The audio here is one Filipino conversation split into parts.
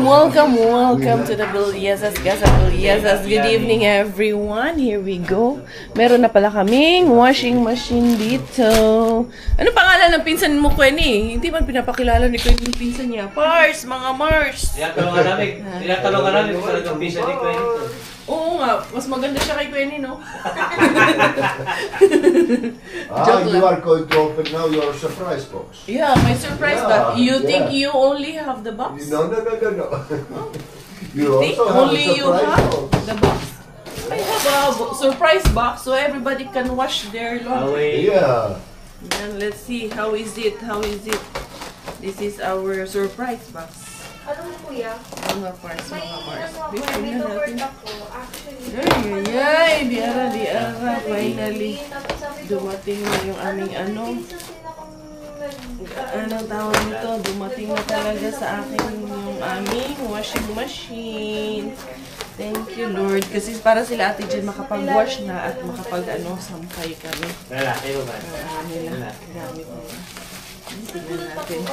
welcome to the Villazas, Casa Villazas. Good evening, everyone. Here we go. Meron na pala kaming washing machine dito. Ano pangalan ng pinsan mo, Quenny? Hindi man pinapakilala ni Quenny yung pinsan niya. Mars, mga Mars. Tinatalungan namin kung talagang pinsan ni Quenny. Oo nga, mas maganda siya kay Quenny, no? You are going to open now your surprise box. Yeah, my surprise box. You think you only have the box? No. You think also have only a you surprise have box. the box? I have a surprise box so everybody can wash their laundry. Yeah. And let's see, how is it? This is our surprise box. Ano mo, kuya? Mga Mars. May Tingnan covered natin. ako, actually. Ay, diara, finally. Dumating na yung aming ano. Anong tawag nito? Dumating na talaga sa akin yung aming washing machine. Thank you, Lord. Kasi para sila Ate Jen makapag-wash na at sampay kami. Lalaki ba? Nila. Gamit nila. Tingnan natin.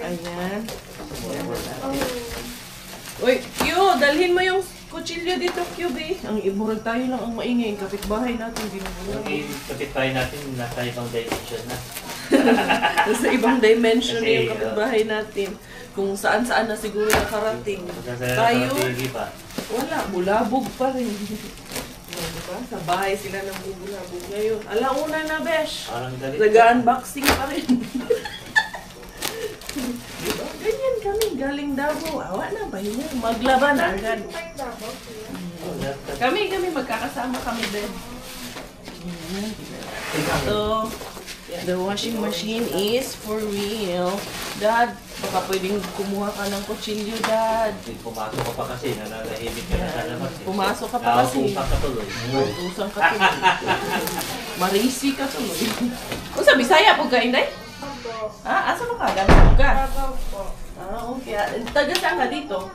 Ayan. Uy, Q, dalhin mo yung kutsilyo dito, Q, be. Ang imurag tayo lang ang maingay. Kapitbahay natin, di mo Yung kapitbahay natin, nasa ibang dimension na. Nasa ibang dimension na yung kapitbahay natin. Kung saan-saan na siguro nakarating. Tayo, wala, bulabog pa rin. Diba? Sa bahay sila nang bubulabog ngayon. Alauna na, besh. Nag-unboxing pa rin. Diba? Ganyan kami, galing Davao. Awa na ba yun? Maglaban agad. Kami magkakasama kami din. So, the washing machine is for real. Dad, baka pwedeng kumuha ka ng kutsilyo, Dad. Pumasok ka pa kasi, nananahimik ka na sa labas. Pumasok ka pa kasi. Pusang ka tuloy. Marisi ka tuloy. Kung sa Bisaya po ka, Inday? Asa mo ka? Gano'n mo ka? Okay. Taga saan ka dito?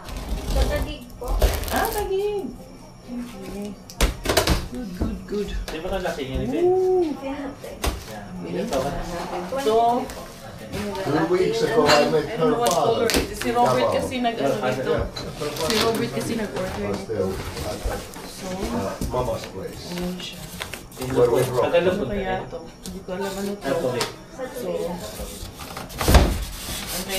Sa Taguig po. Taguig. Okay. Good. Di ba kalasing yun, Ibe? So, 2 weeks ago, I met her father. Si Robert kasi nag-ano dito. Si Robert kasi nag-order nito. So, Mama's place. ayun siya. Tagalog Ano kaya ito? Hindi ko alam ano ito. So, antay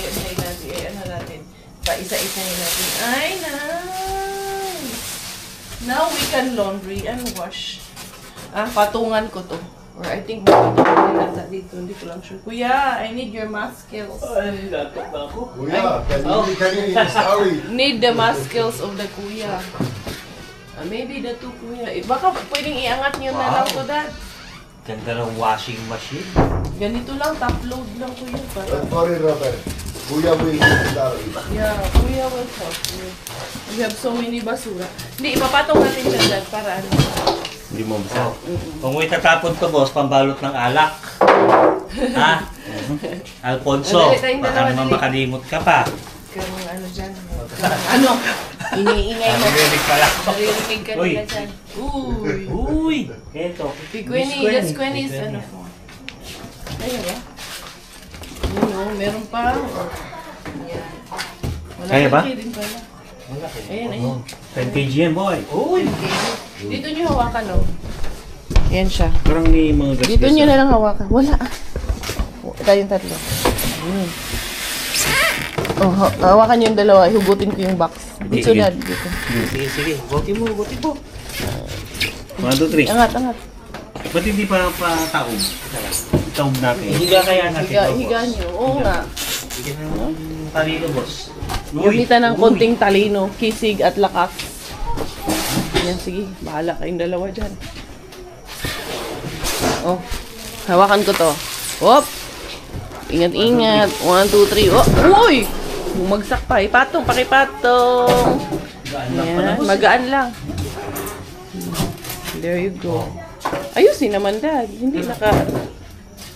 natin. Paisa-isahin natin. Ay, nice! Now we can laundry and wash. Patungan ko to. Or I think patungan nila dito. Hindi ko lang sure. Kuya, I need your math skills. Ay, lapit na ako. Kuya, can you sorry? Need the math skills of the kuya. Maybe the two kuya. Baka pwedeng iangat niyo na lang to, Dad. Ganda ng washing machine. Ganito lang, top load lang kuya. Don't worry, Robert. Kuya will sorry. Yeah, kuya will help you. We have so many basura. Hindi, ipapatong natin siya, Dad, para ano. Hindi mo basta. Kung may tatapon to, boss, pambalot ng alak. Ha? Alfonso, baka naman makalimot ka pa. Kaya ano dyan. Ano? Iniingay mo. Narinig pala. Naririnig ka nila dyan. Uy! Eto. That's Quenny's ano po. Ayun ba? Meron pa. Ayan. Kaya ba? Malaki din pala. Ayan. 10 kg yan, boy. Uy! Dito nyo hawakan, no? Ayan siya. Parang may mga gas. Dito nyo na lang hawakan. Wala. Tayong tatlo. Hawakan nyo yung dalawa. Hugutin ko yung box. Dito na. Dito. Sige. Buti mo. 1, 2, 3. Angat. Ba't hindi pa taob? Taob natin. Higa kaya natin. Higa nyo. Oo nga. Higa na ng talino, boss. Gamitan ng konting talino, kisig at lakas. Yan, sige. Bahala kayong dalawa dyan. Oh. Hawakan ko to. Hop! Ingat. 1, 2, 3. Oh! Uy! Bumagsak pa. Pakipatong. Yan. Magaan lang. There you go. Ayusin naman, Dad. Hindi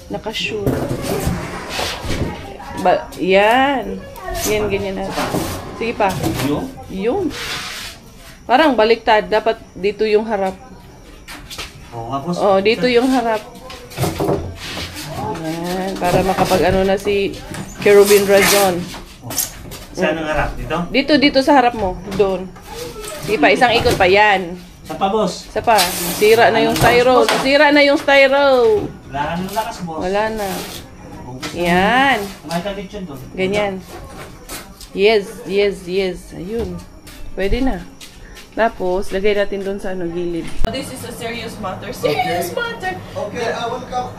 naka-sure. Yan. Yan, ganyan natin. Sige pa. Yung. Parang baliktad. Dapat dito yung harap. Dito yung harap. Yan. Para makapag-ano na si Kerubin Rajon. Saan ang harap? Dito? Dito sa harap mo. Doon. Di pa, isang ikot pa. Yan. Sa pa, boss. Isa pa. Sira na yung styro. Sira na yung styro. Wala ka nang lakas, boss. Wala na. Yan. Kumain ka din doon. Ganyan. Yes. Ayun. Pwede na. Tapos, lagay natin doon sa gilid. This is a serious matter. Serious matter. Okay, I will come.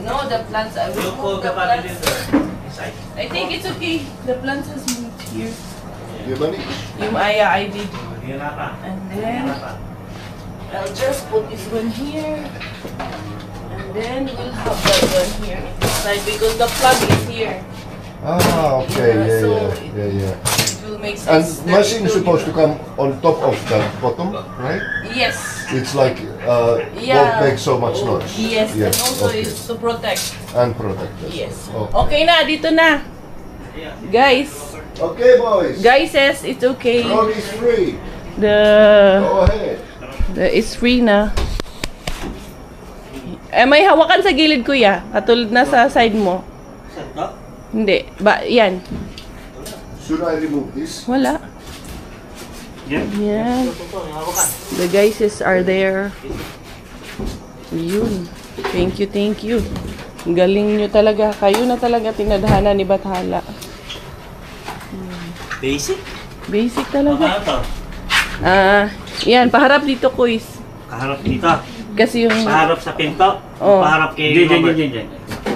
No, the plants, I will move the plants. I think it's okay. The plants has moved here. Gimana? Yung I did. Hira pa. And then, I'll just put this one here. And then, we'll have that one here inside because the plug is here. Ah, okay, Yeah, so yeah. It will make And sense. that machine it is will supposed be- to come on top of the bottom, right? Yes. It's like won't make so much noise. Yes, and also okay. it's to protect. And protect us. Yes. Okay. Okay na, dito na. Guys, Okay, boys. says it's okay. Road is free. The Go ahead. it's free na. May hawakan sa gilid, kuya. Katulad na sa side mo. Saan to? Hindi. Yan. Should I remove this? Wala. Yan. Yan. Ito, hawakan. The guys are there. Yun. Thank you. Ang galing nyo talaga. Kayo na talaga tinadhana ni Bathala. Basic? Basic talaga. Ano to? Yan. Paharap dito, kuis. Kaharap dito. Kasi yung... Paharap sa pinto. Oh. Paharap kay Robert. Diyan.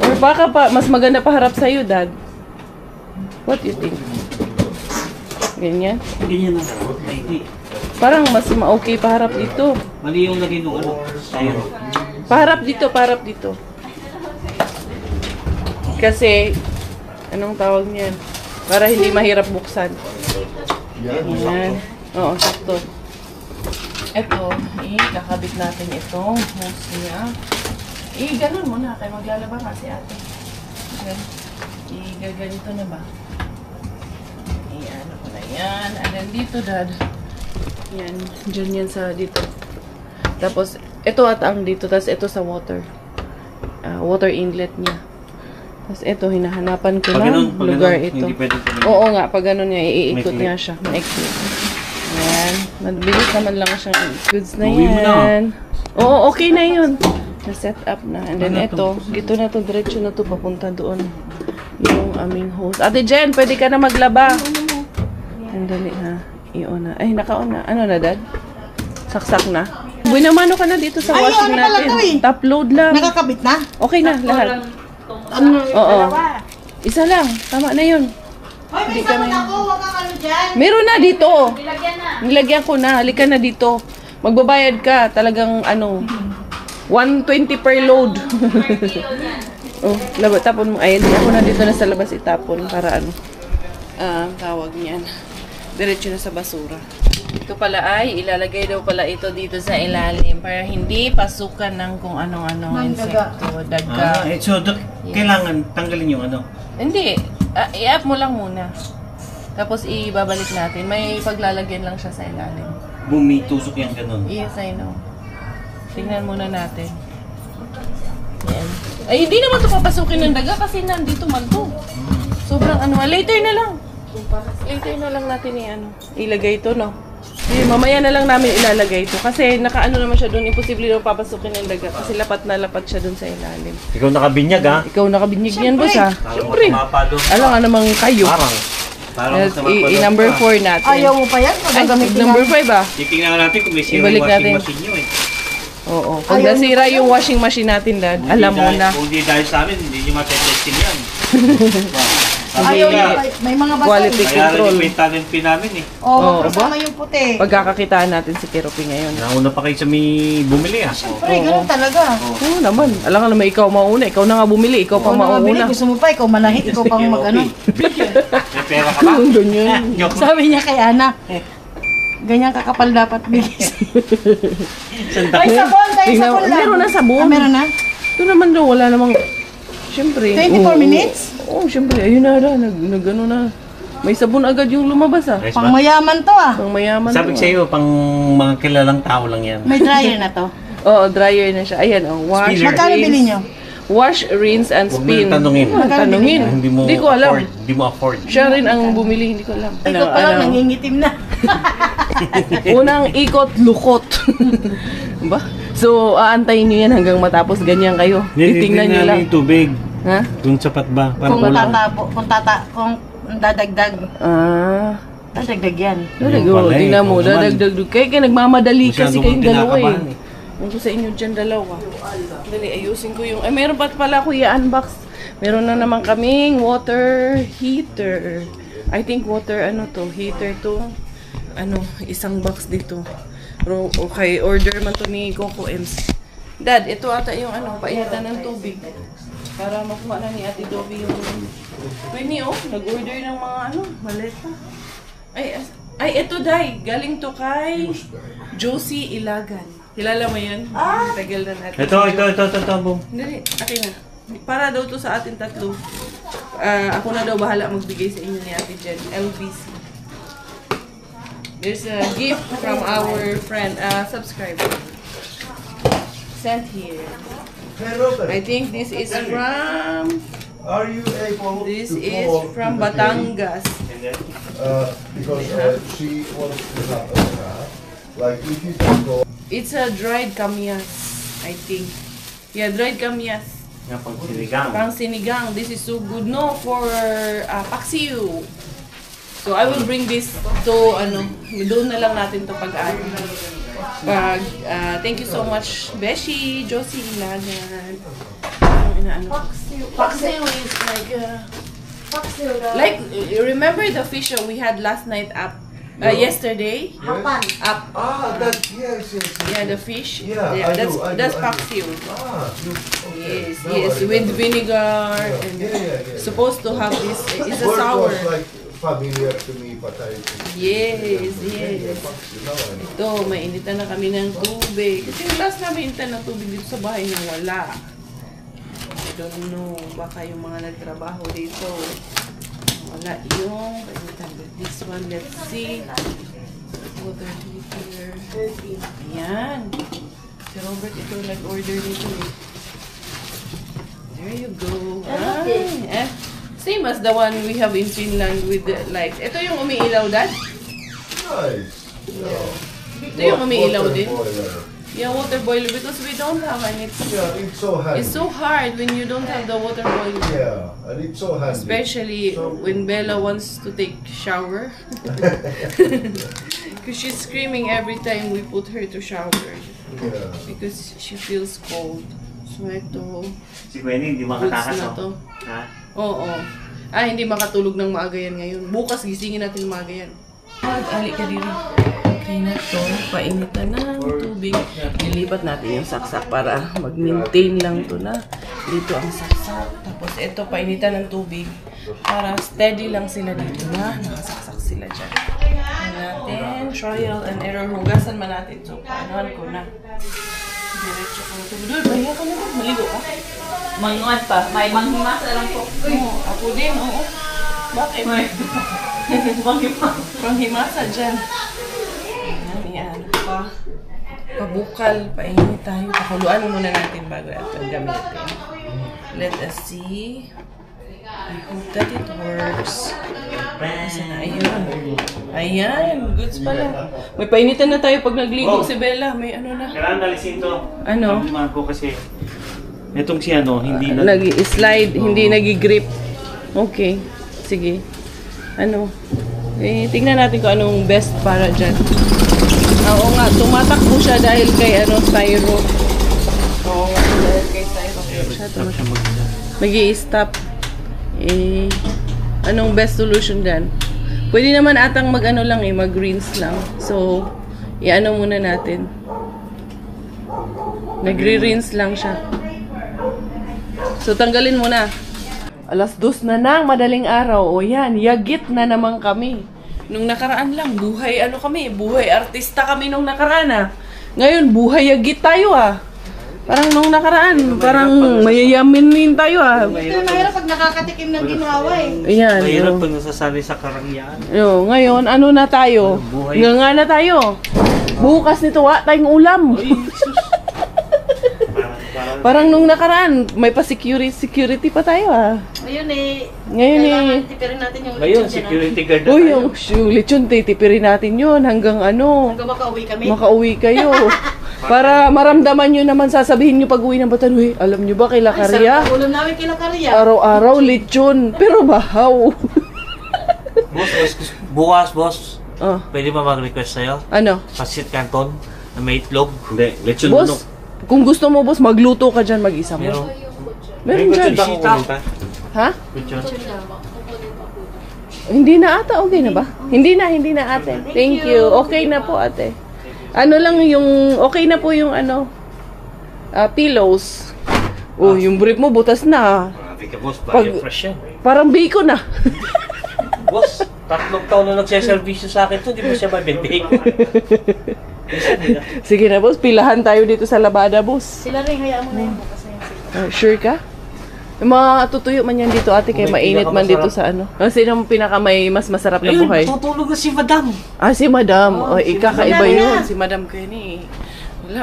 Or baka pa, mas maganda paharap sa'yo, Dad. What you think? Ganyan? Ganyan na harap. Ay, hindi. Parang mas ma-okay paharap dito. Mali yung lagay nung tayo. Paharap dito. Kasi, anong tawag niyan? Para hindi mahirap buksan. Yeah. Yan. Oo, sakto. Ito, kakabit natin itong hose niya. Ganun muna, kaya maglalaba nga si ate. Gaganito na ba? Ano ko na yan. And then dito, Dad. Yan, dyan yan sa dito. Tapos, ito at ang dito. Tapos ito sa water. Water inlet niya. Tapos ito, hinahanapan ko ng lugar ito. Oo nga, pag ganun niya, iikot niya siya. Maikot. Ayan. Mabilis naman lang siya. Goods na yan. Oo, okay na yun. Na-set up na. And then ito, dito na to, diretso na to, papunta doon. Yung aming hose. Ate Jen, pwede ka na maglaba. Ang dali ha. I-on na. Ay, naka-on na. Ano na, Dad? Saksak na. Buinamano ka na dito sa washing natin. Top load lang. Nakakabit na? Okay na, lahat. Ano? Oo. Isa lang. Tama na yun. Hoy, may sabon ako. Huwag kang ano dyan. Meron na dito. Nilagyan na. Nilagyan ko na. Halika na dito. Magbabayad ka. Talagang 120 per load. Oh, tapon mo. Ayan, ako na dito na sa labas itapon para tawag niyan. Diretso na sa basura. Ito pala ay ilalagay daw pala ito dito sa ilalim para hindi pasukan ng kung anong-anong insekto, daga. So, kailangan tanggalin yung Hindi. I-up mo lang muna. Tapos ibabalik natin. May paglalagyan lang siya sa ilalim. Bumitusok yung ganun. Yes, I know. Tingnan muna natin. Yan. Ay, hindi naman ito papasukin ng daga kasi nandito man to. Sobrang later na lang. Later na lang natin ilagay ito, no? Mamaya na lang namin ilalagay ito. Kasi nakaano naman siya doon. Imposible naman papasukin ng daga. Kasi lapat na lapat siya doon sa ilalim. Ikaw nakabinyag, ha? Ikaw nakabinyag yan, boss, ha? Siyempre. Alam nga namang kayo. Parang Yes, number 4 natin. Ayaw mo pa yan? Ay, number 5, ah. Titingnan natin kung may sira Ibalik yung washing natin. machine nyo, Oo. Pag nasira yung washing machine natin, Dad, alam mo na. Kung di dahil sa amin, hindi nyo matesting yan. Ayaw mo pa. May mga basa. Quality Kaya rin control. yung talent pin namin Oo, kasama yung puti. Pagkakakitaan natin si Keropi ngayon. Nauna pa kayo sa may bumili, Siyempre, ganun talaga. Oo naman. Alam ka naman, ikaw mauna. Ikaw na nga bumili. Ikaw pang mauna. Gusto mo pa, ikaw manahit, ikaw pang mag-ano. May pera ka ba? Ganyan. Joke. Sabi niya kay Ana, ganyan kakapal dapat bilis. Ay, sabon! Tayo Tingnan mo, sabon lang. meron na sabon. Meron na? Ito naman daw, wala namang... Siyempre. 24 minutes? Oo, siyempre. Ayun na, nag-ano na. May sabon agad yung lumabas, ah. Nice Pang ba? mayaman to ah. Pang mayaman Sabi ko to, sa iyo, pang mga kilalang tao lang yan. May dryer na to. Oo, dryer na siya. Ayan, wash. Spinner. Magkano bili nyo? Wash, rinse, and Huwag mo spin. yung tanungin. Tanungin. Hindi ko alam. Hindi mo afford. Siya rin ang bumili, hindi ko alam. Ikaw pa lang, nangingitim na. Unang ikot, lukot. Ba? So, aantayin nyo yan hanggang matapos ganyan kayo. Titingnan nyo lang. yung tubig. Ha? Kung sapat ba? Kung dadagdag. Dadagdag yan. Tingnan mo, dadagdag. Kaya nagmamadali kasi kayong dalawa eh. kinakabahan Kung sa inyo dyan dalawa. Dali, ayusin ko yung... Ay, meron pa pala ko i-unbox. Meron na naman kaming water heater. I think water, heater to. Isang box dito. Okay, order man to ni Coco Ems. Dad, ito ata yung painatan ng tubig. Para makuha na ni Ate Dobby yung... Winnie, nag-order ng mga maleta. Ay, ito, Day. Galing to kay Josie Ilagan. Kilala mo yun? Tagal na natin. Ito, boom. Dali, akin na. Para daw to sa atin tatlo. Ako na daw bahala magbigay sa inyo ni Ate Jen. LBC. There's a gift from our friend, subscriber. Sent here. Hey, Robert, I think this is from... are you able This to is call from to the Batangas. gate? Because she wants to have a car. Like if you can call. It's a dried kamyas, I think. Yeah, dried kamyas. Pang sinigang. Pang sinigang. This is so good, no? For paksiw. So I will bring this to, doon na lang natin to pag-aari. Thank you so much, Beshi, Josie Ilagan. Paksiw is like, you remember the fish we had last night up? Yesterday? Hapan. Up. Yes. Yeah, the fish. Yeah, I do, that's I do. paksiw. Okay. Yes, with vinegar. And Yeah. supposed to have this. It's a Word sour. was like familiar to me, but I. Yes. You know, Ito, mainitan na kami ng tubig. Kasi yung last namin initan ng tubig dito sa bahay na wala. I don't know. Baka yung mga nagtrabaho dito. Wala yung painitan. This one, let's see. Water heater. Ayan. Si Robert ito nag-order nito. There you go. Same as the one we have in Finland with the lights. Ito yung umiilaw, Dad? nice. Ito yung umiilaw din. Boiler. Yeah, water boiler because we don't have and Yeah, it's so handy. it's so hard when you don't have the water boiler. Yeah, and it's so handy. Especially when Bella wants to take shower. Because she's screaming every time we put her to shower. Yeah. Because she feels cold. So ito, Si Gwenny, hindi goods makatakas, na to. Ha? Oo. Hindi makatulog ng maaga yan ngayon. Bukas gisingin natin maaga yan. Ali ka dito. Okay na to. Painitan ng tubig. Nilipat natin yung saksak para mag-maintain lang to na. Dito ang saksak. Tapos ito, painitan ng tubig. Para steady lang sila dito na. Nakasaksak sila dyan. Natin. Trial and error. Hugasan man natin. So, paanoan ko na. Diretso ko na tubig. Doon, bahiya ka na. Maligo ka. Manguan pa. May manghimasa lang po. Oo, ako din. Oo. Bakit? Panghimasa dyan. Ayan, pa. Pabukal, painit tayo. Pakuluan muna natin bago natin gamitin. Let us see. I hope that it works. Ayun. Ayan, goods pala. May painitan na tayo pag nagligo si Bella. May ano na. Kailangan nalisin to. Ano? Ang ko kasi, itong si hindi na... Nag-slide, hindi nag-grip. Okay, sige. Tingnan natin kung anong best para dyan. Oo nga, tumatakbo siya dahil kay styro. Oo nga, dahil kay styro. Mag-i-stop. Anong best solution dyan? Pwede naman atang mag-rinse lang. So, muna natin. Nagre-rinse lang siya. So, tanggalin mo na. 2:00 na ng madaling araw. O yan, yagit na naman kami. Nung nakaraan lang, buhay buhay artista kami nung nakaraan Ngayon, buhay yagit tayo Parang nung nakaraan, parang mayayamin tayo Ito mahirap pag nakakatikim ng ginawa Ayan. Mahirap pag nasasali sa karangyaan. Ngayon, na tayo? Nga na tayo. Bukas nito, tayong ulam. Parang Parang nung nakaraan, may pa-security pa tayo ah. Ngayon eh. Ngayon tipirin natin yung Ngayon, lechon dyan, security guard na Uy, tayo. yung lechon, titipirin natin yun hanggang ano. Hanggang makauwi kami. Makauwi kayo. Para maramdaman nyo naman, sasabihin nyo pag uwi ng Batan, "Uy, alam nyo ba kay Ay, Lakaria? sarap ulam namin kila Karya. Araw-araw lechon, pero bahaw." Bukas, boss. Oh, Pwede ba mag-request sa'yo? ano? Pasit Canton na may itlog. Hindi, lechon Boss, manok. kung gusto mo, boss, magluto ka dyan mag-isa mo. Meron. Meron dyan. Sita. Ha? Lechon. Hindi na ata, okay na ba? Hindi na ate. Thank you. Okay na po ate. Ano lang yung, okay na po yung ano, pillows. Oh, yung brief mo butas na. Grabe ka, boss. Pag- Bagay fresh yan. Parang bacon na. Boss, 3 taon na nagseservisyo sa akin to. Di mo siya mabibig. Sige na boss, pilahan tayo dito sa Labada boss. Sila rin, hayaan mo na yun. Bukas na yan. Sure ka? Yung mga tutuyo man yan dito ate, kaya May mainit man dito sa ano. Sino ang pinaka may mas masarap na Ayun, buhay? matutulog na si Madam. Si Madam. Oh, si ikakaiba Madam yun. na. Si Madam Kenny. Wala,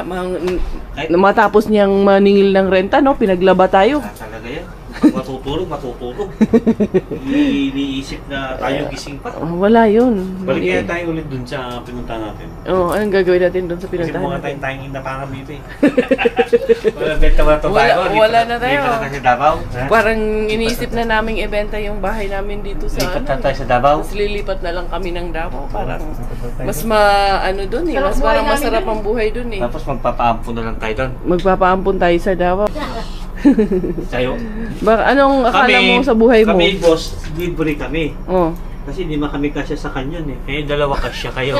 matapos niyang maningil ng renta, no? Pinaglaba tayo. Talaga yan. Pag matutulog. Iniisip na tayo gising pa. Wala yun. Balik kaya tayo ulit dun sa pinunta natin. Anong gagawin natin doon sa Kasi pinuntahan mga natin? tayong na parang dito eh. Wala benta ba ito tayo? Wala na tayo. Dito na kasi Davao. Parang iniisip na naming ibenta yung bahay namin dito sa Lipat na ano. tayo sa Davao. Mas lilipat na lang kami ng Davao. Parang mas ano doon eh. Mas Sarap parang buhay masarap namin ang buhay doon eh. Tapos magpapaampun na lang tayo doon. Magpapaampon tayo sa Davao. Sa'yo. Anong akala mo sa buhay mo? Kami, boss, libre kami. Oh. Kasi hindi man kami kasya sa kanyon eh. Kaya dalawa kasya kayo.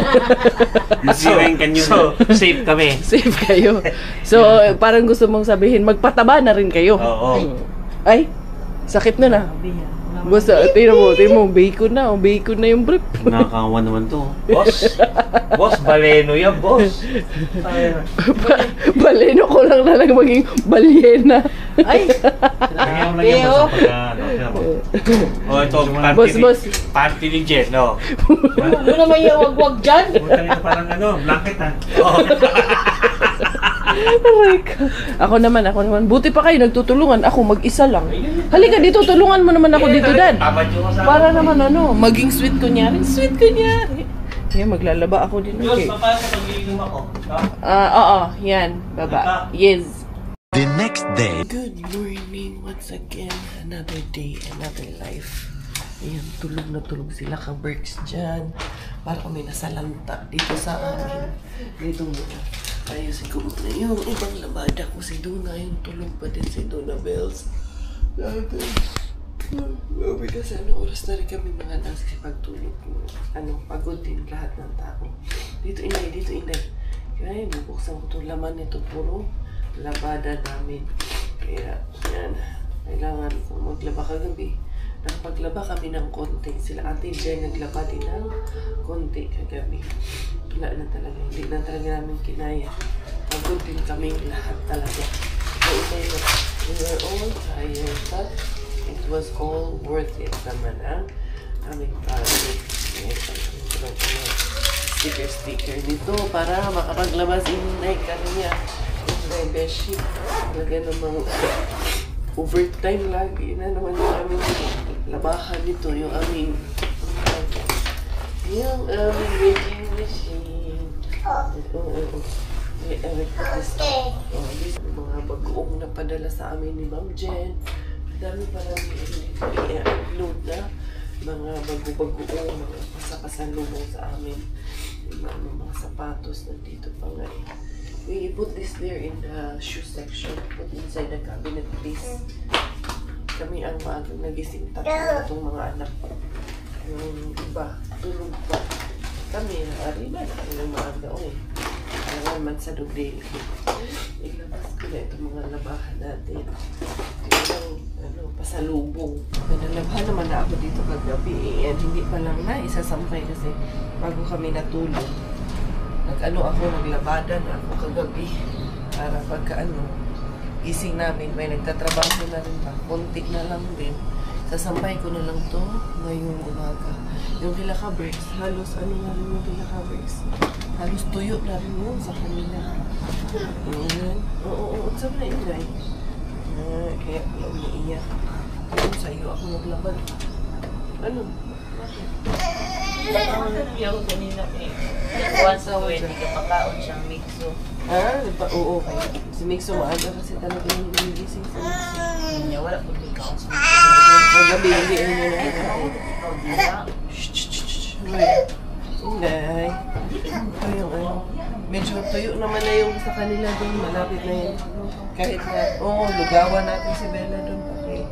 Masira yung kanyon. So, safe kami. Safe kayo. So, parang gusto mong sabihin, magpataba na rin kayo. Oo. Ay, sakit na na. Basta, tira mo, bacon na yung brief. Nakakawa naman to. Boss, baleno yan, boss. Baleno ko lang talaga maging balyena. Ay, Kaya mo lang yan Leo. sa pagka, O, ito, Boss. party ni Jen, no? ano naman yung wag-wag dyan? Buta nito parang blanket ha. Aray ka. Ako naman. Buti pa kayo, nagtutulungan. Ako, mag-isa lang. Halika dito, tulungan mo naman ako dito, Dad. Para naman maging sweet kunyari. Kaya maglalaba ako din. Diyos, Okay. paano mag-iinom ako? Oo, yan. Baba. Yes. The next day. Good morning once again. Another day, another life. Ayan, tulog na tulog sila ka-Berks dyan. Para kami nasalanta dito sa amin. Dito muna. Ayusin ko muna yung ibang labada ko. Si Duna, yung tulog pa din si Duna Bells. Kasi oras na rin kami mga nagsipagtulog. Pagod din lahat ng tao. Dito inay. Kaya bubuksan ko itong laman nito. Puro labada namin. Kaya, yan. Kailangan ko maglaba kagabi. Nakapaglaba kami ng konti. Sila Ate Jen naglaba din ng konti kagabi. Wala na talaga. Hindi na talaga namin kinaya. Pagod din kami lahat talaga. So, we were all tired, but it was all worth it naman ang aming family. Sticker nito para makapaglabas inay kanya. Inay beshi. Talaga namang overtime lagi na naman yung aming labahan nito. Yung aming baking machine. These mga bagoong na padala sa amin ni Ma'am Jen. Dami pa lang i-upload na mga bago-bagoong, mga pasapasalubong sa amin. Mga sapatos nandito pa nga eh. We put this there in the shoe section. Put inside the cabinet, please. Kami ang maagang nagising tatlo itong mga anak ko. Yung iba, tulog pa. Kami, ari na ng maaga eh. Alam naman sa dugding. Ilabas ko na itong mga labahan natin. Ito pasalubong. Nalabahan naman na ako dito kagabi and hindi pa lang na isasampay kasi bago kami natulog. Naglabada na ako kagabi para pagka gising namin, may nagtatrabaho na rin pa. Konti na lang din. Sasampay ko na lang to ngayong umaga. Yung kila covers, halos ano na rin yung kila covers. Halos tuyo na rin yun sa kanila. Oo, sabi na yun guys. Kaya wala umiiyak. Ano sa'yo ako naglaban? Ano? Bakit? Hindi ako kanina eh. Once a week, hindi ka pakaon siyang mixo. Oo, kaya. Si Mixo maaga kasi talaga yung nagigising sa Mixo. Hindi, wala po may kaon sa Magabi, hindi yun yung nakikita. Inday. Ayun, medyo tuyo naman na yung sa kanila doon. Malapit na yun. Kahit na, lugawan natin si Bella doon. Okay.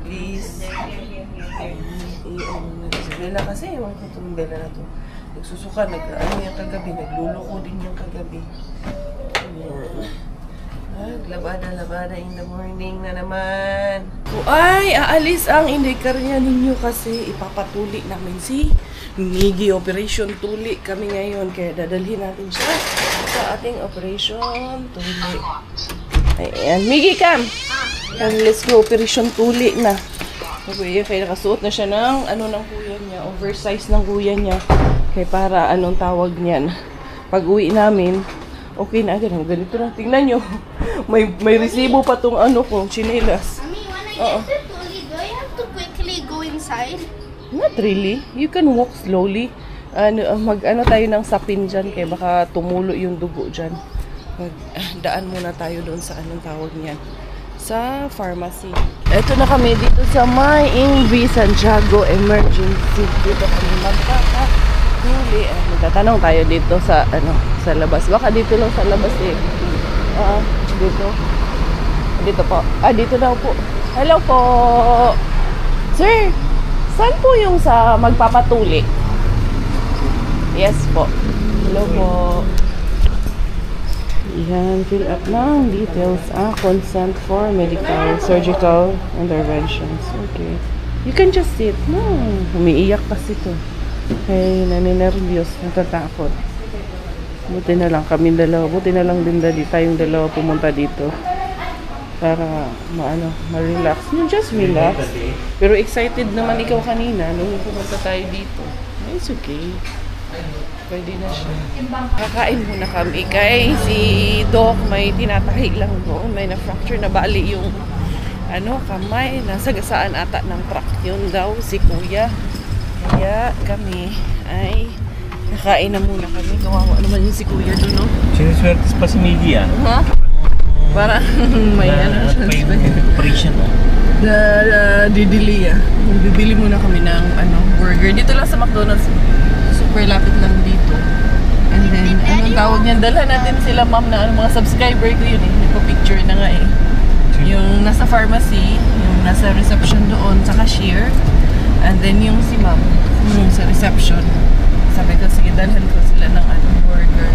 Please. Si Bella kasi, yung itong Bella na to. Nagsusuka, yung kagabi, nagluluko din yung kagabi. Labada in the morning na naman. Ay, aalis ang indikarya ninyo kasi ipapatuli namin si Miggy. Operation Tuli kami ngayon. Kaya dadalhin natin siya sa ating Operation Tuli. Ayan, Miggy, come! Let's go, Operation Tuli na. Okay, kaya nakasuot na siya ng ng kuya niya. Oversize ng kuya niya. Kaya para anong tawag niyan. Pag uwi namin, okay na agad. Ganito na. Tingnan nyo. May resibo pa tong kong chinelas. Mommy, when I enter Tuli, do I have to quickly go inside? Not really. You can walk slowly. Tayo ng sapin dyan. Kaya baka tumulo yung dugo dyan. Daan muna tayo doon sa anong tawag niyan. Sa pharmacy. Ito na kami dito sa May Ingvi Santiago Emergency. Dito kami magpapatuli. Magtatanong tayo dito sa sa labas. Baka dito lang sa labas eh. Dito. Dito po. Dito daw po. Hello po. Sir, saan po yung sa magpapatuli? Yes po. Hello po. Yan, fill up ng details. Consent for medical, surgical interventions. Okay. You can just sit. No, umiiyak kasi to. Hey, naninervyos, natatakot. Buti na lang kami dalawa. Buti na lang din tayong dalawa pumunta dito. Para ma-relax. Just relax. Pero excited naman ikaw kanina nung pumunta tayo dito. It's okay. Pwede na siya. Kakain muna kami kay si Doc may tinatahi lang doon. May na-fracture na bali yung kamay. Nasagasaan ata ng truck yun daw si Kuya. Kaya kami ay kakain na muna kami. Kawawa naman yung si Kuya doon, no? Siniswerte pa si Miggy Ha? Parang may operation. Didili Bibili muna kami ng burger. Dito lang sa McDonald's. Super lapit lang dito. And then, anong tawag niyan? Dalhan natin sila ma'am na mga subscriber ko yun eh. Nagpa-picture na nga eh. Yung nasa pharmacy, yung nasa reception doon, sa cashier. And then yung si ma'am, yung sa reception. Sabi ko, sige, dalhan ko sila ng burger.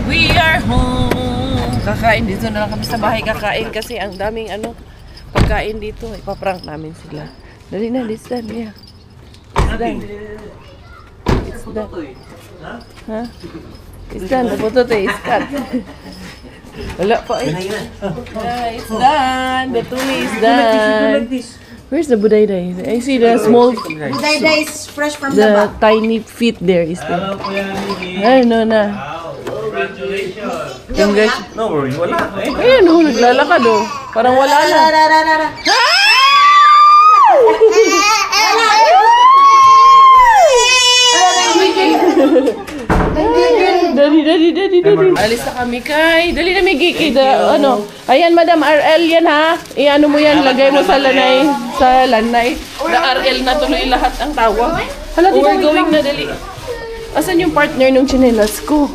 We are home! Kakain dito na lang kami sa bahay. Kakain kasi ang daming pagkain dito. Ipaprank namin sila. Dali na, it's done. Yeah. It's done. It's done. Ha? It's done. Naputot eh. It's cut. Wala pa eh. It's done. The tuli is done. Where's the budayday? I see the small... Budayday is fresh from the tiny feet there. Is there? Hello, Kuya Miggy. Ay, no na. Congratulations. No worries, wala. Ayun, naglalakad oh. Parang wala na. Dali. Alis na kami kay. Dali na Miggy. Ayan, Madam RL yan ha. Iano mo yan, lagay mo sa lanay. Sa lanay. Na RL na tuloy lahat ang tawag. We're going na, dali. Asan yung partner ng chinelas ko?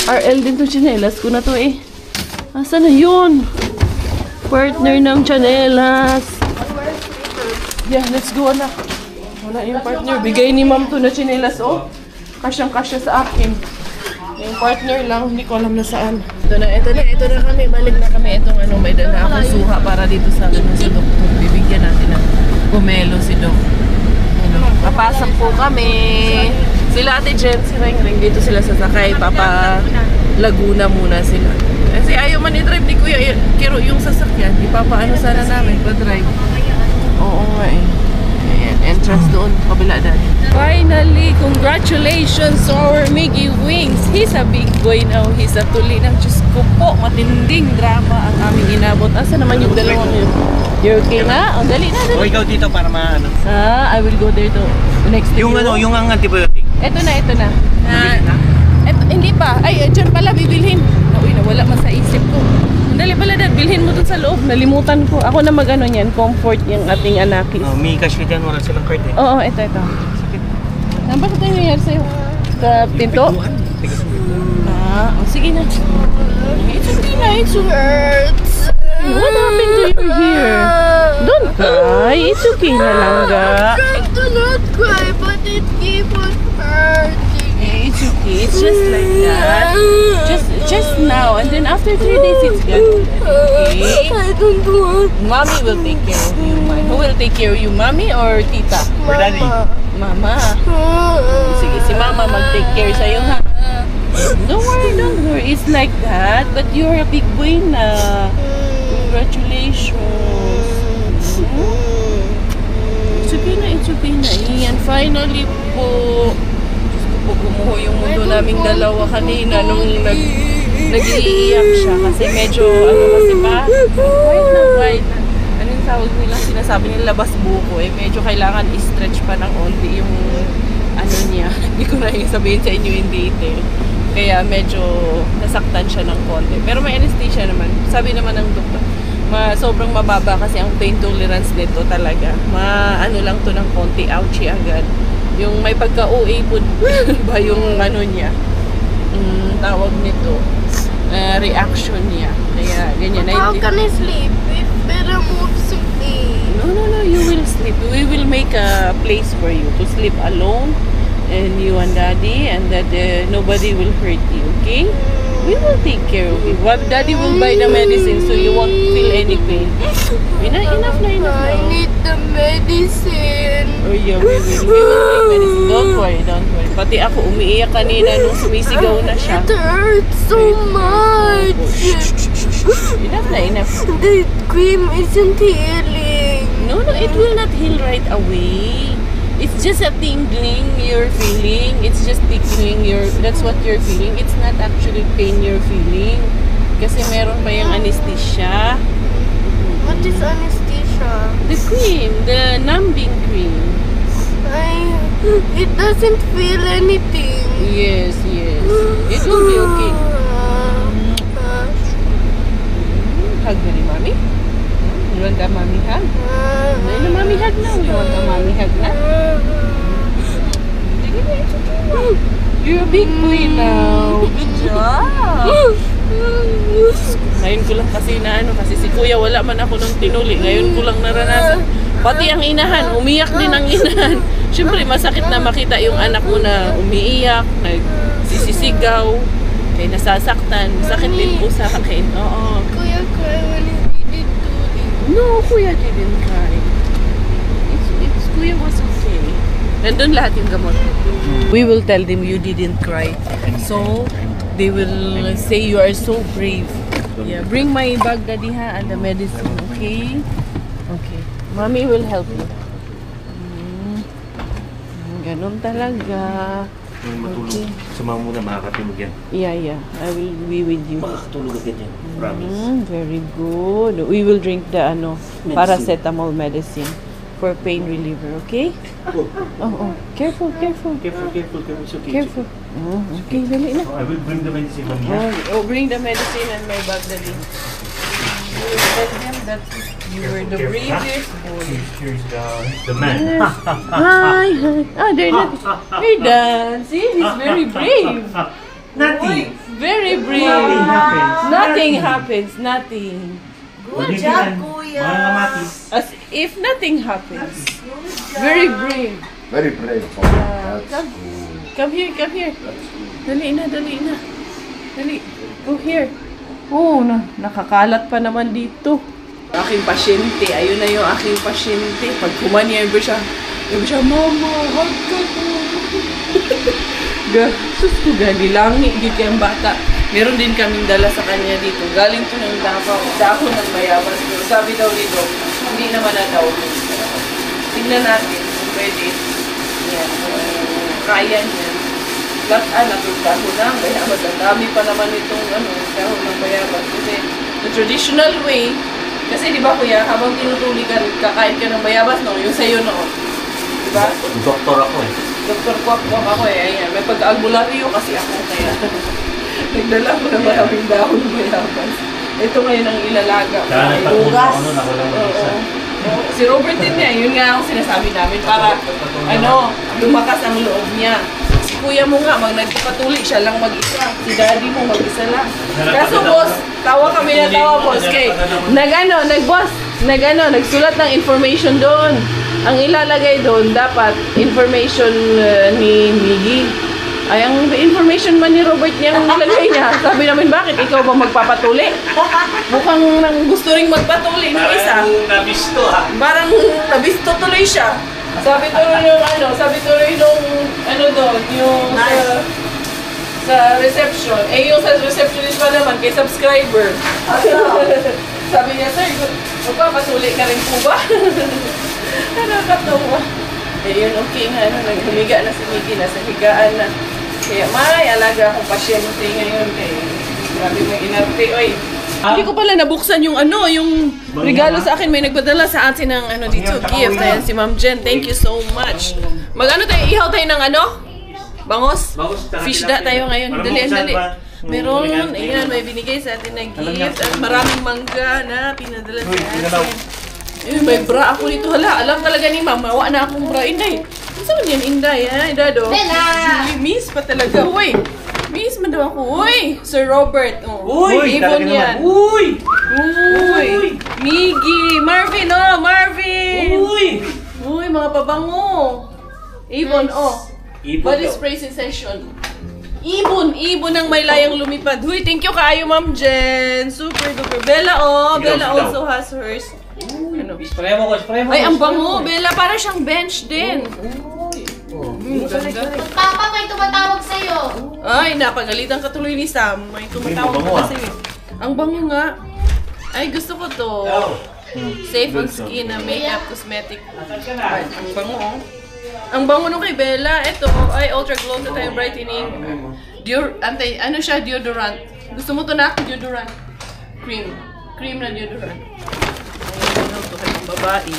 RL din to chinelas ko na to eh. Asan na yun? Partner ng chinelas. Yeah, let's go anak. Wala yung partner. Bigay ni ma'am to na chinelas oh. Kasyang-kasya sa akin. Yung partner lang, hindi ko alam na saan. Ito na kami. Balik na kami. Itong may dala akong suha para dito sa doktor. Bibigyan natin ng pomelo si Doc. Papasok po kami. Sila Ate Jen, si Ring dito sila sasakay. Papa Laguna muna sila. Kasi ayaw man i-drive ni Kuya Kiro yung sasakyan. Ipapaano sana namin pa-drive. Oo nga eh. doon, kabila dati. Finally, congratulations to our Miggy Wings. He's a big boy now. He's a tuli ng Diyos ko po. Matinding drama ang aming inabot. Asa naman yung dalawang yun? You're okay na? Oh, dali na, dali. O ikaw dito para maano. I will go there to next to Yung you. ano, yung ang antibiotic. Ito na. Eto, hindi pa. Ay, dyan pala bibilhin. Uy, nawala man sa isip ko. Dali pala dad, bilhin mo dun sa loob. Nalimutan ko. Ako na mag-ano niyan, comfort yung ating anakis. Oh, may cash yan, wala silang card eh. Oo, ito. Bakit tayo nangyari sa'yo? Sa pinto? Sige na. It's okay na, it's hurts. What happened to your hair? Don't cry. It's okay na lang, ga. I'm trying to not cry, but it keeps on hurting. It's okay. It's just like that. Just now, and then after 3 days, it's gone. Okay? I don't want. Mommy will take care of you. Who will take care of you, mommy or tita? Or daddy. Mama. Sige, si mama mag-take care sa'yo, ha? Don't worry. It's like that. But you're a big boy na. Congratulations. It's okay na. And finally po, kumuho yung mundo naming dalawa kanina nung nag-iiyak siya kasi medyo kasi pa quiet na. Ano yung tawag nila? Sinasabi nila labas buko medyo kailangan i-stretch pa ng onti yung ano niya. Hindi ko na yung sabihin sa inyo in detail. Kaya medyo nasaktan siya ng konti. Pero may anesthesia naman. Sabi naman ng doktor, sobrang mababa kasi ang pain tolerance nito talaga. Ano lang to ng konti, ouchie agad. Yung may pagka-OA po ba yung ano niya, tawag nito, reaction niya. Kaya ganyan. How can I sleep if Vera moves me? No, you will sleep. We will make a place for you to sleep alone, and you and daddy, and that nobody will hurt you, okay? We will take care of you. Daddy will buy the medicine so you won't feel any pain. Enough na. I need the medicine. Oh yeah, we will make medicine. Don't worry. Pati ako umiiyak kanina nung sumisigaw na siya. It hurts so much. Enough. The cream isn't healing. No, it will not heal right away. It's just a tingling you're feeling. It's just tickling that's what you're feeling. It's not actually pain you're feeling. Kasi meron pa yung anesthesia. What is anesthesia? The cream, the numbing cream. It doesn't feel anything. Yes. It will be okay. Hug na ni mommy? You want a mommy hug? Ano na mommy hug na? You want a mommy hug na? You're a big boy now. Good job. Ngayon ko lang kasi kasi si kuya wala man ako nung tinuli. Ngayon ko lang naranasan. Pati ang inahan, umiyak din ang inahan. Siyempre masakit na makita yung anak mo na umiiyak, nagsisisigaw, kaya nasasaktan. Masakit din po sa akin. Oo. Kuya cry when he didn't do it. No, kuya didn't cry. It's kuya was okay. Nandun lahat yung gamot. We will tell them you didn't cry. So, they will say you are so brave. Yeah, bring my bag, daddy, ha, and the medicine, okay? Okay. Mommy will help you. Ganon talaga. Matulog. Sumama muna, makakatulog yan. Yeah. I will be with you. Makakatulog agad yan. Promise. Very good. We will drink the paracetamol medicine for pain reliever, okay? Oh. Careful. Careful. It's okay. Careful. Okay, dali na. I will bring the medicine from here. Bring the medicine and my bag, daddy. You will tell them that you were the bravest boy. Here's the man. Hi. They're not. Hey, Dan. See, he's very brave. Nothing. Very brave. Nothing happens. Good job, Kuya. Mga ngamatis. As if nothing happens. Very brave. Very brave. Come here. Dali na. Dali. Go here. Oh, nakakalat pa naman dito. Aking pasyente. Ayun na yung aking pasyente. Pag kumanyan ba siya, Mama, hug ka ko. Sus ko, gali-langi. Di kayang bata. Meron din kaming dala sa kanya dito. Galing to ng dahon ng bayabas. Pero sabi daw nito, hindi naman na daw. Tingnan natin. pwede. Yan, kaya niya. Natulta ko na, bayabas. Ang dami pa naman itong kahon ng bayabas. Kasi the traditional way, kasi di ba kuya, habang tinutuli ka, kakain ka ng bayabas, no? Yung sa'yo noon. Di ba? Doktor ako eh. Doktor Kwak-Kwak ako eh. Ayan. May pag-albularyo kasi ako kaya. Nagdala ko na maraming dahon ng bayabas. Ito ngayon ang ilalaga. Kaya nagpagpunta ako nun, ako lang mag-isa. Si Robert din niya, yun nga ang sinasabi namin para lumakas ang loob niya. Si kuya mo nga, nagpapatuloy siya lang mag-isa. Si daddy mo mag-isa lang. Kaso boss, tawa kami na tawa boss kay nagsulat ng information doon. Ang ilalagay doon dapat information ni Miggy. Ay, ang information man ni Robert niyang nilagay niya. Sabi namin, bakit ikaw ba magpapatuli? Mukhang gusto ring magpatuli ng isa. Parang nabisto ha. Parang nabisto tuloy siya. Sabi tuloy nung doon, yung sa reception. Eh, yung sa receptionist pa naman, kay subscriber. Sabi niya, sir, magpapatuli ka rin po ba? Nakakatawa. Eh, yun okay nga, naghumiga na si Miggy, nasa higaan na. Kaya may alaga akong pasyente ngayon kay grabe mo inarte, oy. Hindi ko pala nabuksan yung yung regalo sa akin. May nagpadala sa atin ng dito, gift. Ayan, si Ma'am Jen. Thank you so much. Ihaw tayo ng Bangos? Fish da tayo ngayon. Dali. Meron, ayan, may binigay sa atin na gift. At maraming mangga na pinadala sa atin. May bra ako dito. Hala, alam talaga ni Ma'am, mawa na akong bra. Inday, saan yan, Inday, ha? Dado? Bella! Miss pa talaga. Uy! Miss man daw ako. Uy! Sir Robert. Uy! Ibon yan. Uy! Miggy! Marvin, Marvin! Uy, mga pabango. Ibon, Body spray sensation. Ibon ang may layang lumipad. Huy, thank you kaayo, Ma'am Jen. Super duper. Bella, Bella also has hers. Spray mo. Ay, ang bango, Bella. Para siyang bench din. Ganda. Papa, may tumatawag sa'yo. Ay, napagalitan ka tuloy ni Sam. May tumatawag ka kasi. Ang bango nga. Ay, gusto ko to. Safe on skin na makeup, cosmetic. Ay, ang bango, Ang bango nung kay Bella. Ito, ay Ultra Glow sa tayo brightening. Deodorant. Gusto mo to na? Deodorant. Cream na deodorant. Ito kayong babae.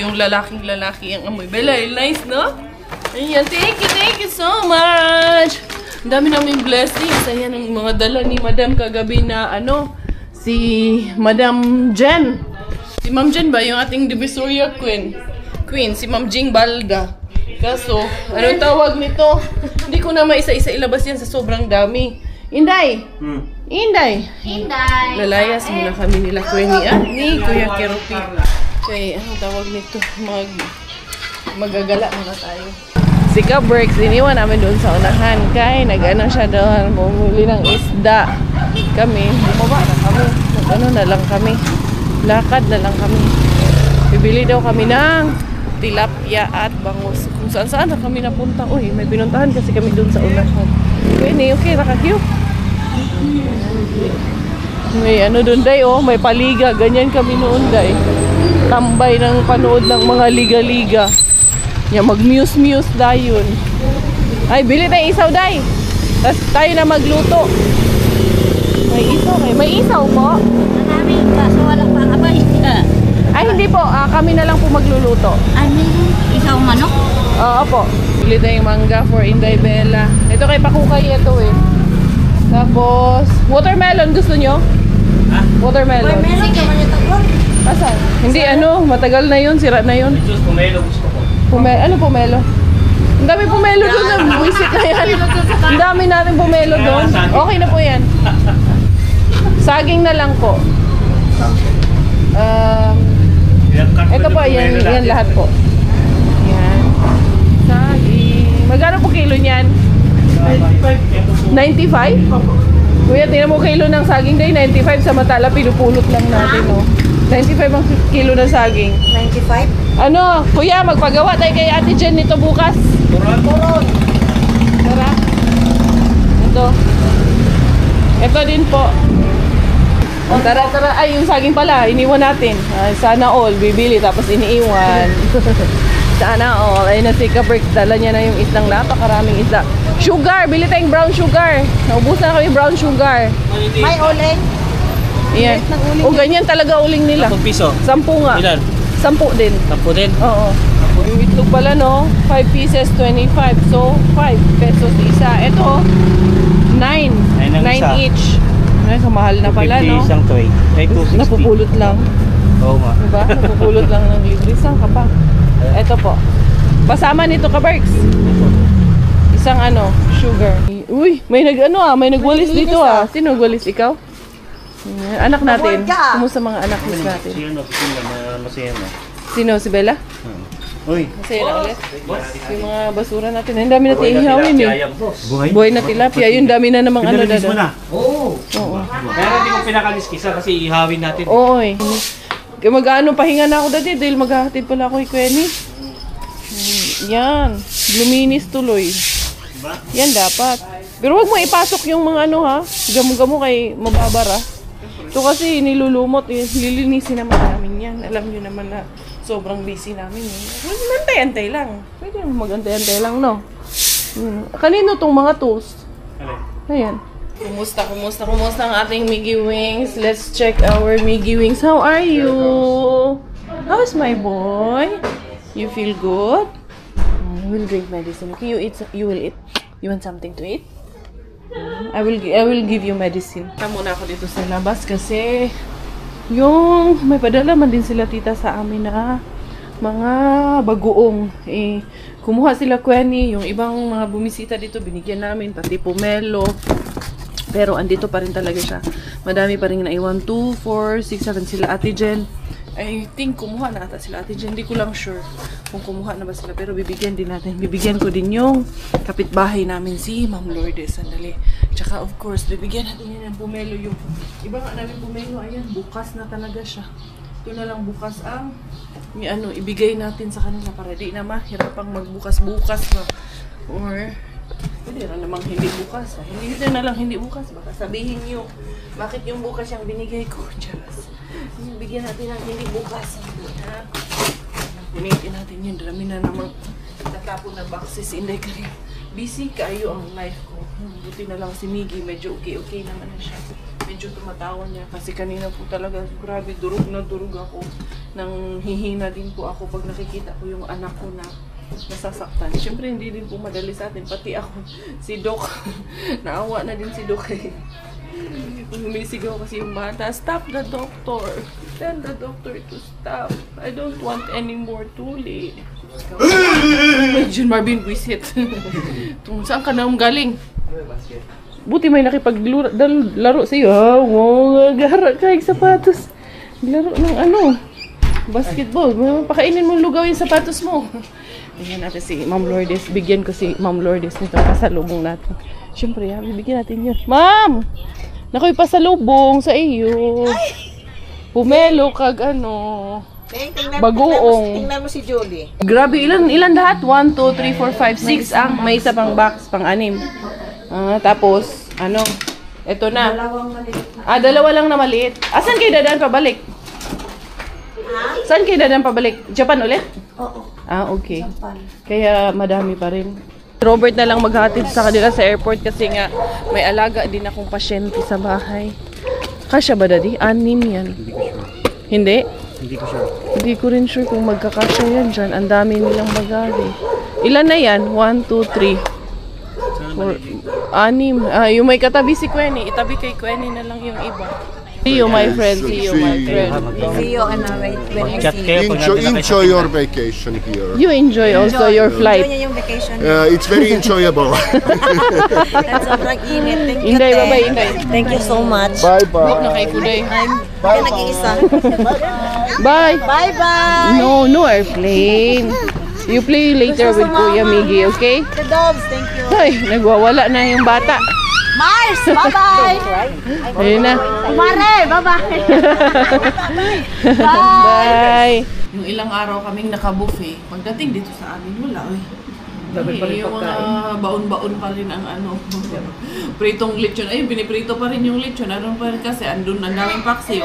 Yung lalaking-lalaki ang amoy. Bella, nice, no? Ayan, thank you so much! Ang dami namin blessings. Ayan ang mga dala ni Madam kagabi na si Madam Jen. Si Ma'am Jen ba? Yung ating Divisoria Queen, si Ma'am Jing Balda. Kaso, anong tawag nito? Hindi ko na maisa-isa ilabas yan sa sobrang dami. Inday! Lalayas muna kami nila ni Kuya Kerupi. Okay, anong tawag nito? Magagala muna tayo. Si Ka-Breaks, iniwan namin doon sa unahan. Kaya siya doon, bumuli ng isda. Kami, bumaba na kami. Na lang kami. Lakad na lang kami. Bibili daw kami ng tilapia at bangus. Kung saan-saan na kami napunta. Uy, may pinuntahan kasi kami doon sa unahan. Okay, naka-cute. May doon, Day, may paliga. Ganyan kami noon, Day. Tambay ng panood ng mga liga-liga. Mag-muse dayon. Ay, bili tayong isaw, Day. Tapos tayo na magluto. May isaw po? Marami, kaso walang pangabay. Ay, hindi po. Kami na lang po magluluto. Ano yung isaw manok? Oo po. Bili tayong mangga for Inday Bella. Ito kay Pakukay, ito eh. Tapos, watermelon. Gusto nyo? Ha? Watermelon. Asan? Hindi, matagal na yun. Sira na yun. Pomelo gusto ko. Ano pomelo? Ang dami pomelo doon. Wisit na yan. Ang dami natin pomelo doon. Okay na po yan. Saging na lang po. Ito po, yan lahat po. Yan. Saging. Magkano po kilo niyan? 95? Kuya, tingnan mo kilo ng saging, Day. 95, samantala pinupulot lang natin, 95 ang kilo ng saging. 95? Kuya, magpagawa tayo kay Ate Jen nito bukas. Turon. Tara. Ito din po. Tara. Ay, yung saging pala, iniwan natin. Sana all, bibili tapos iniiwan. Sana all. Ayun na si Kabricks. Dala niya na yung islang napakaraming isda. Sugar! Bili tayong brown sugar. Naubusan na kami brown sugar. May uling. Ayan. O ganyan talaga uling nila. 10 piso. 10 nga. Ilan? 10 din. 10 din. Oo. Yung itlog pala no, 5 pieces, 25. So, 5 pesos isa. Ito, 9. 9 each. Ay, kamahal na pala, no? 50 isang tray. Ay, 260. Napupulot lang. Oo nga. Diba? Napupulot lang ng libre. Saan ka pa? Ito po. Kasama nito ka, Berks. Isang ano, sugar. Uy, may may nagwalis dito ah. Sino nagwalis? Ikaw? Anak natin. Kumusta mga anak natin? Si ano, masaya na. Sino? Si Bella? Uy. Masaya na ulit. Yung mga basura natin. Ang dami natin ihawin eh. Buhay na tilapia. Yung dami na namang ano Pinalinis mo dada. na? Oo. Pero hindi ko pinakaliskisa kasi ihawin natin. Oo eh. Kaya mag-ano, pahinga na ako dati dahil maghahatid pala ako kay Quenny. Yan. Luminis tuloy. Yan dapat. Pero wag mo ipasok yung mga ano ha. Gamo-gamo kay mababara. Ito kasi nilulumot. Lilinisin naman namin yan. Alam nyo naman na sobrang busy namin. Antay-antay lang. Pwede mag-antay-antay lang, no? Kanino tong mga toast? Ayan. Kumusta ang ating Miggy Wings? Let's check our Miggy Wings. How are you? How's my boy? You feel good? I will drink medicine. Okay, you will eat. You want something to eat? I will give you medicine. Tama muna ako dito sa labas kasi yung may padala man din sila tita sa amin na mga bagoong. Kumuha sila Quenny, yung ibang mga bumisita dito binigyan namin, pati pomelo. Pero andito pa rin talaga siya. Madami pa rin naiwan. 2, 4, 6, 7 sila Ate Jen. I think kumuha na ata sila Ate Jen. Hindi ko lang sure kung kumuha na ba sila. Pero bibigyan din natin. Bibigyan ko din yung kapitbahay namin si Ma'am Lourdes. Sandali. Tsaka of course, bibigyan natin yan ng pomelo. Yung iba nga namin pomelo. Ayan, bukas na talaga siya. Ito na lang bukas ang ibigay natin sa kanila para di na mahirapang magbukas-bukas ba. Or hindi na namang hindi bukas. Hindi na lang hindi bukas. Baka sabihin nyo, bakit yung bukas yung binigay ko? Diyos. Bigyan natin ng hindi bukas. Punitin natin yun. Dami na namang tatapon na boxes. Hindi ka rin. Busy kayo ang life ko. Buti na lang si Miggy. Medyo okay naman na siya. Medyo tumatawa niya. Kasi kanina po talaga, grabe, durog na durog ako. Nang hihina din po ako pag nakikita ko yung anak ko na nasasaktan. Siyempre, hindi din po madali sa atin. Pati ako, si Doc. Naawa na din si Doc eh. Humisigaw kasi yung bata. Stop the doctor. Tell the doctor to stop. I don't want any more tuli. John Marvin, visit. Saan ka na galing? Buti may nakipaglaro sa'yo. Wow, gara ka yung sapatos. Laro ng ano? Basketball. Pakainin mo lugaw yung sapatos mo. Bigyan natin si Ma'am Lourdes. Bigyan ko si Ma'am Lourdes nito. Pasalubong natin. Siyempre, bibigyan natin yun. Ma'am! Nakoy pasalubong sa iyo. Pomelo kag ano. Bagoong. Tingnan mo si Julie. Grabe, ilan lahat? 1, 2, 3, 4, 5, 6 ang may isa pang box, pang 6. Tapos, ano? Ito na. Dalawa lang na maliit. Asan kayo dadaan pabalik? Saan kayo dadaan pabalik? Japan ulit? Oo. Okay. Kaya madami pa rin. Robert na lang maghatid sa kanila sa airport kasi nga may alaga din akong pasyente sa bahay. Kasya ba, Daddy? 6 yan. Hindi? Hindi ko sure. Hindi ko rin sure kung magkakasya yan dyan. Ang dami nilang bagahe. Ilan na yan? 1, 2, 3, 4, 6. Yung may katabi si Quenny. Itabi kay Quenny na lang yung iba. See you, my friend. See you, my friend. See you on our way. Enjoy your vacation here. You enjoy also your flight. Enjoy niya yung vacation. It's very enjoyable. At sobrang init. Thank you, Inday, Te. bye-bye, Inday. Thank you so much. Bye-bye. Na kay Kuday. Bye. Nag-iisa. Bye. Bye-bye. No airplane. You play later with Kuya Miggy, okay? The dogs, thank you. Ay, nagwawala na yung bata. Mars, bye-bye. Ayun na. Mare, bye-bye. Bye. Yung ilang araw kaming naka-buffet, pagdating dito sa amin, wala eh. Yung baon-baon pa rin ang ano. Pritong lechon. Ay, biniprito pa rin yung lechon. Ano pa rin kasi, andun ang daming paksiw.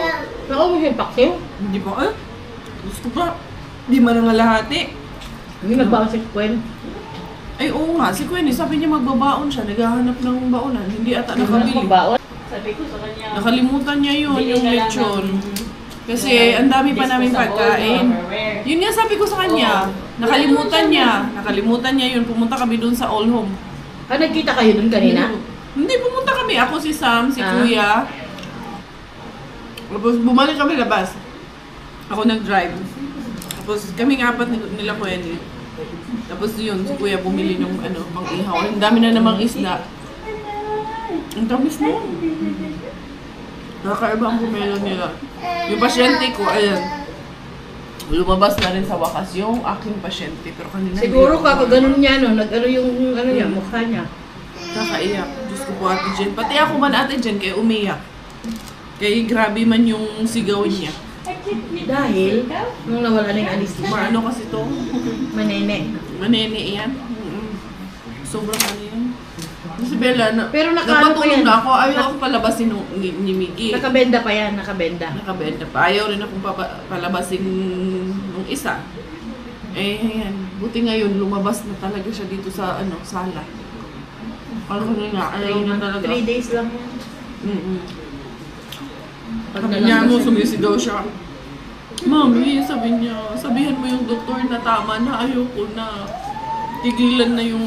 Ako mo yung paksiw? Hindi pa eh. Gusto pa. Di man nga lahati. Hindi nagbaon si Gwen. Ay, oo nga. Si Queenie, sabi niya magbabaon siya. Naghahanap ng baonan. Hindi ata nakabili. Sabi ko sa kanya, Nakalimutan niya yun, bili yung na lang lechon. ng- Kasi ang dami pa namin pagkain. Yun nga sabi ko sa kanya. Nakalimutan niya. Nakalimutan niya yun. Pumunta kami dun sa All Home. Ah, nagkita kayo dun kanina? Hindi, pumunta kami. Ako, si Sam, si Ah. Kuya. Tapos bumalik kami labas. Ako nag-drive. Tapos kami apat nila Queenie. Tapos yun, si Kuya bumili ng pang-ihaw. Ang dami na namang isda. Ang tamis na. Nakakaiba ang pumelo nila. Yung pasyente ko, ayan. Lumabas na rin sa wakas yung aking pasyente. Pero kanina Siguro kakaganon niya, no? Nag-ano yung niya, mukha niya. nakaiyak. Diyos ko po, Ate Jen. Pati ako man, Ate Jen, kaya umiyak. Kaya grabe man yung sigaw niya. Dahil, nung nawala na yung anesthesia, Ano kasi to? manene. Manene yan. Sobrang ano yan. Si Bella, Pero nakaano pa napatulog yan? na ako. Ayaw akong palabasin ni Miggy. Nakabenda pa yan, nakabenda. Nakabenta pa. Ayaw rin akong palabasin nung isa. Eh, ayan. Buti ngayon, lumabas na talaga siya dito sa sala. Ano nga, ayaw na talaga. 3 days lang yan. Sabi niya mo, sumisigaw siya. Mami, sabi niya, sabihan mo yung doktor na tama na, ayoko na. Tigilan na yung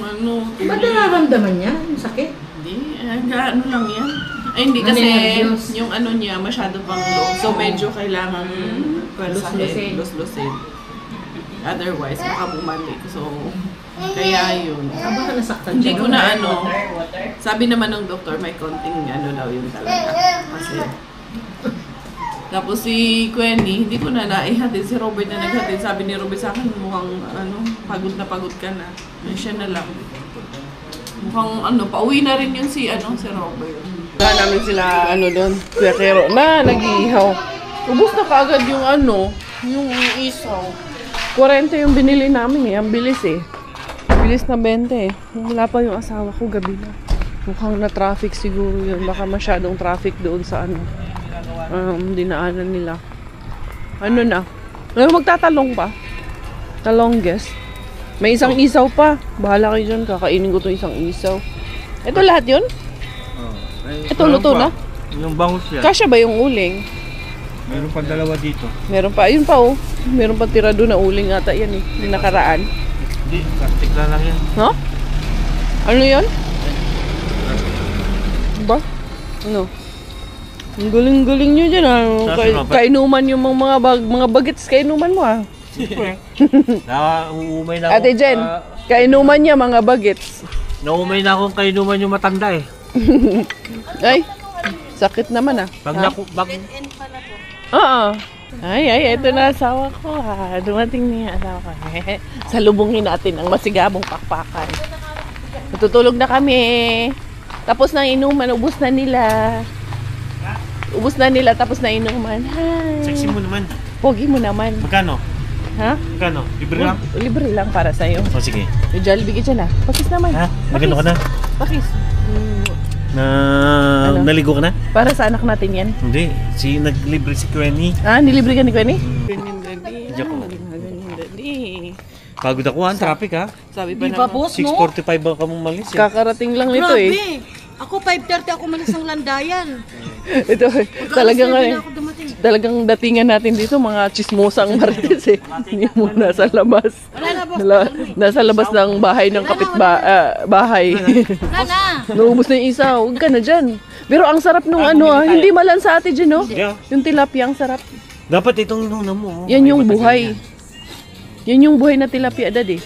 Ba't nararamdaman niya? Yung sakit? Hindi, ano lang yan. Ay, hindi kasi Nervyos. yung niya masyado pang low. So, medyo kailangan Lus-lusin. lus-lusin. Otherwise, baka bumalik. So, kaya yun. Baka nasaktan Hindi siya. ko no? na Water. sabi naman ng doktor, may konting daw yun talaga. Kasi, tapos si Queenie, hindi ko na naihatid. Si Robert na naghatid. Sabi ni Robert sa akin, mukhang pagod na pagod ka na. Siya na lang. Mukhang pauwi na rin yun si Robert. Wala namin sila doon. Pero na, nag-iihaw. Ubus na kaagad yung yung isaw. 40 yung binili namin ang bilis eh. Bilis na 20 eh. Wala pa yung asawa ko gabi na. Mukhang na traffic siguro yun. Baka masyadong traffic doon sa dinaanan nila. Na? Magtatalong pa. The longest. May isang isaw pa. Bahala kayo dyan. Kakainin ko to isang isaw. Ito lahat yun? Ito luto na? Yung bangus yan. Kasya ba yung uling? Meron pa dalawa dito. Meron pa. Ayun pa Meron pa tira doon na uling ata yan eh. Yung nakaraan. Hindi, plastic lang yan. No? Ano yun? Ba? Ano? Ang galing-galing nyo dyan Kainuman yung mga bagets. Kainuman mo Siyempre. Nauumay na ako. Ate Jen, kainuman niya mga bagets. Nauumay na akong kainuman yung matanda eh. Ay, sakit naman Oo. Ay, ito na asawa ko Dumating niya asawa ko. Salubungin natin ang masigabong pakpakan. Natutulog na kami. Tapos na inuman, ubus na nila. Tapos na inuman. Hi. Sexy mo naman. Pogi mo naman. Magkano? Ha? Magkano? Libre lang? Libre lang para sa'yo. O sige. Yung Jollibee ka dyan Pakis naman. Ha? Magano ka na? Pakis. Naligo ka na? Para sa anak natin yan. Hindi. Naglibre si Queenie. Nilibre ka ni Queenie? Diyak ko. Pagod ako traffic ha. Sabi pa Di ba, naman. boss, no? 6:45 ba ka mong malis eh. Kakarating lang nito Grabe! Ako 5:30 ako malis ng landayan. Ito talagang Pagka-7 na ako dumating. talagang datingan natin dito mga chismosang marites eh. Hindi mo nasa labas. Wala na, boss. Nasa labas ng bahay ng bahay. Wala na. Naubos na yung isa. Huwag ka na dyan. Pero ang sarap nung hindi malan sa ate dyan, no? Yeah. Yung tilapia, ang sarap. Dapat itong inuna mo. Yan yung buhay. Yan yung buhay na tilapia, dad eh.